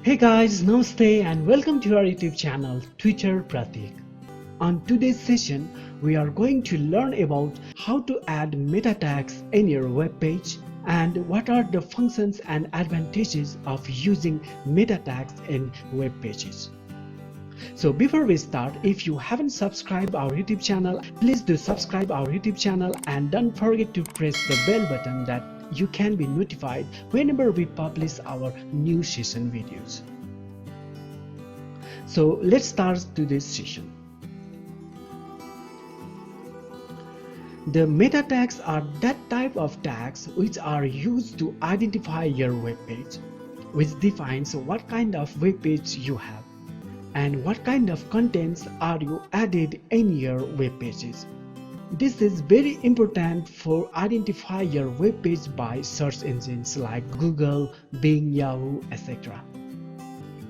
Hey guys, namaste and welcome to our YouTube channel Tutor Pratik. On today's session, we are going to learn about how to add meta tags in your web page and what are the functions and advantages of using meta tags in web pages. So before we start, if you haven't subscribed our YouTube channel, please do subscribe our YouTube channel and don't forget to press the bell button that you can be notified whenever we publish our new session videos. So let's start today's session. The meta tags are that type of tags which are used to identify your web page, which defines what kind of web page you have and what kind of contents are you added in your web pages. This is very important for identify your web page by search engines like Google, Bing, Yahoo, etc.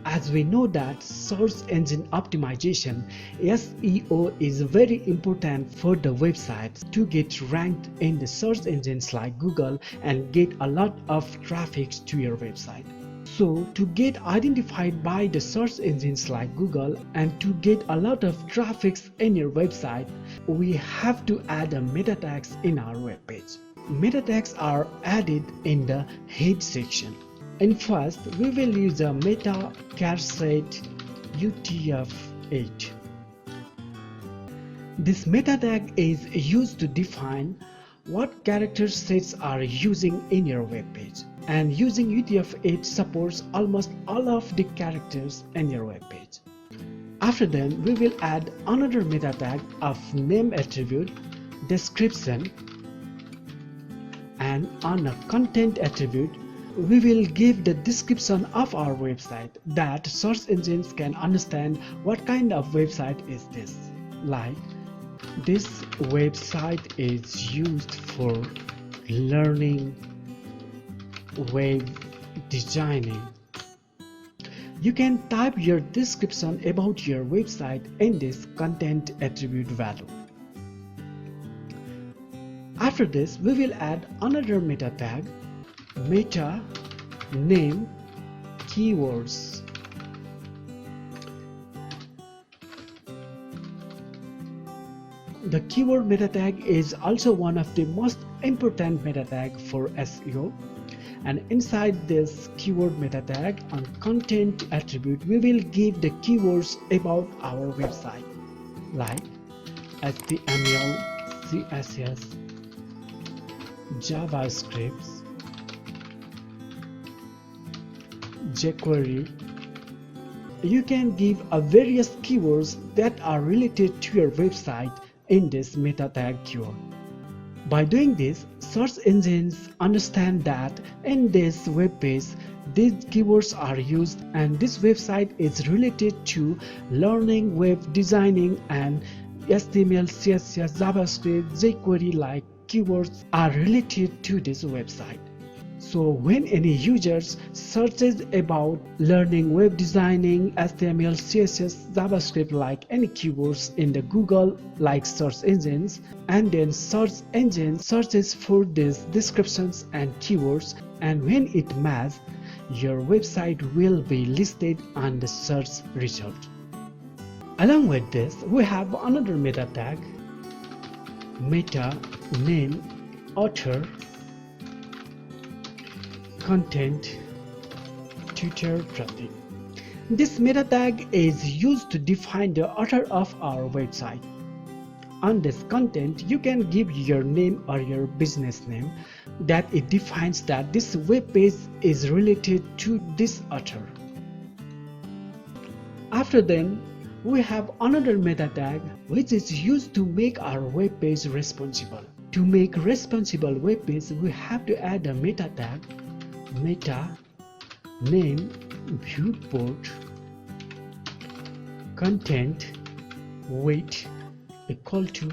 As we know that search engine optimization (SEO) is very important for the websites to get ranked in the search engines like Google and get a lot of traffic to your website. So to get identified by the search engines like Google and to get a lot of traffic in your website, we have to add a meta tags in our web page. Meta tags are added in the head section. And first, we will use a meta charset UTF-8. This meta tag is used to define what character sets are using in your web page, and using UTF-8 supports almost all of the characters in your web page. After that, we will add another meta tag of name attribute, description, and on a content attribute, we will give the description of our website that search engines can understand what kind of website is this. Like, this website is used for learning web designing. You can type your description about your website in this content attribute value. After this, we will add another meta tag, meta name keywords. The keyword meta tag is also one of the most important meta tag for SEO, and inside this keyword meta tag on content attribute, we will give the keywords about our website like HTML, CSS, JavaScript, jQuery. You can give a various keywords that are related to your website in this meta tag keyword. By doing this, search engines understand that in this web page these keywords are used and this website is related to learning web designing, and HTML, CSS, JavaScript, jQuery like keywords are related to this website. So when any users searches about learning web designing, HTML, CSS, JavaScript like any keywords in the Google like search engines, and then search engine searches for these descriptions and keywords, and when it matches, your website will be listed on the search result. Along with this, we have another meta tag, meta name author content Tutor Pratik. This meta tag is used to define the author of our website. On this content, you can give your name or your business name that it defines that this web page is related to this author. After then, we have another meta tag which is used to make our web page responsible. To make responsible web page, we have to add a meta tag, meta name viewport content weight equal to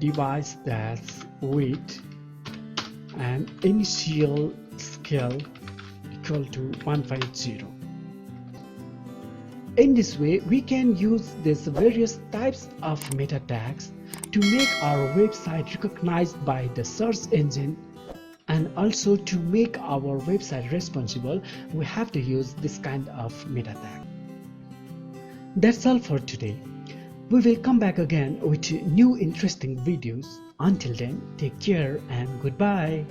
device dash weight and initial scale equal to 1.0. In this way, we can use these various types of meta tags to make our website recognized by the search engine And also, to make our website responsible, we have to use this kind of meta tag. That's all for today. We will come back again with new interesting videos. Until then, take care and goodbye.